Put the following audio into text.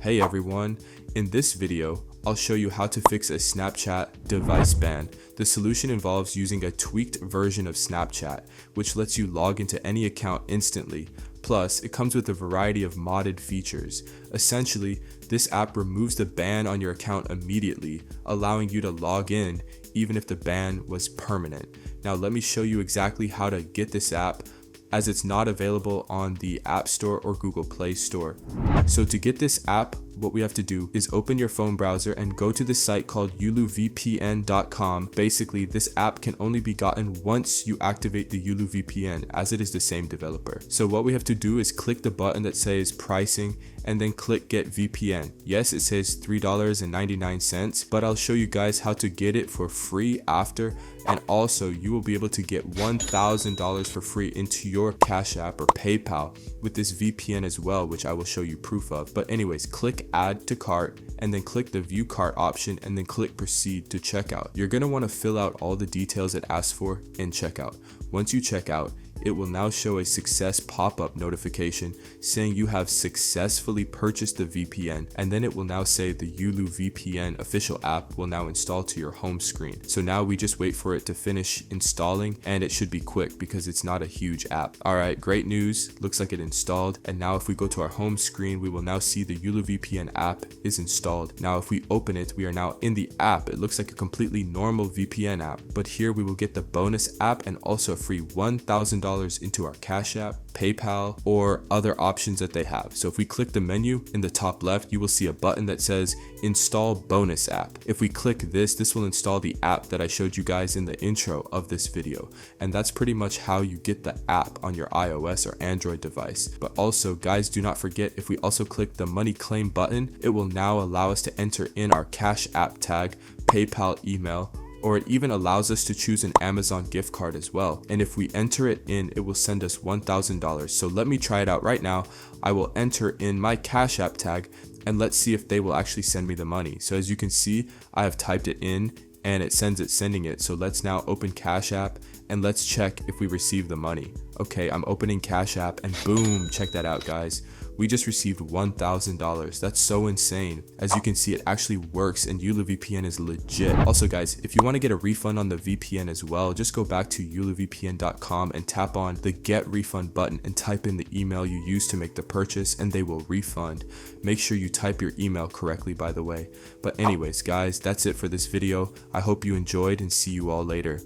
Hey everyone, in this video, I'll show you how to fix a Snapchat device ban. The solution involves using a tweaked version of Snapchat, which lets you log into any account instantly. Plus, it comes with a variety of modded features. Essentially, this app removes the ban on your account immediately, allowing you to log in even if the ban was permanent. Now let me show you exactly how to get this app, as it's not available on the App Store or Google Play Store. So to get this app, what we have to do is open your phone browser and go to the site called uluvpn.com. Basically, this app can only be gotten once you activate the Ulu VPN, as it is the same developer. So what we have to do is click the button that says pricing and then click get VPN. Yes, it says $3.99, but I'll show you guys how to get it for free after, and also you will be able to get $1,000 for free into your Cash App or PayPal with this VPN as well, which I will show you proof of. But anyways, click add to cart and then click the view cart option and then click proceed to checkout. You're going to want to fill out all the details it asks for in checkout. Once you check out, it will now show a success pop-up notification saying you have successfully purchased the VPN, and then it will now say the Ulu VPN official app will now install to your home screen. So now we just wait for it to finish installing, and it should be quick because it's not a huge app. Alright, great news, looks like it installed, and now if we go to our home screen, we will now see the Ulu VPN app is installed. Now if we open it, we are now in the app. It looks like a completely normal VPN app, but here we will get the bonus app and also a free $1,000 into our Cash App, PayPal, or other options that they have. So if we click the menu in the top left, you will see a button that says install bonus app. If we click this will install the app that I showed you guys in the intro of this video. And that's pretty much how you get the app on your iOS or Android device. But also, guys, do not forget, if we also click the money claim button, it will now allow us to enter in our Cash App tag, PayPal email, or it even allows us to choose an Amazon gift card as well. And if we enter it in, it will send us $1,000. So let me try it out right now. I will enter in my Cash App tag and let's see if they will actually send me the money. So as you can see, I have typed it in and it sending it. So let's now open Cash App and let's check if we receive the money. Okay, I'm opening Cash App and boom, check that out, guys. We just received $1,000. That's so insane. As you can see, it actually works and Ulu VPN is legit. Also guys, if you want to get a refund on the VPN as well, just go back to uluvpn.com and tap on the get refund button and type in the email you used to make the purchase and they will refund. Make sure you type your email correctly, by the way. But anyways guys, that's it for this video. I hope you enjoyed and see you all later.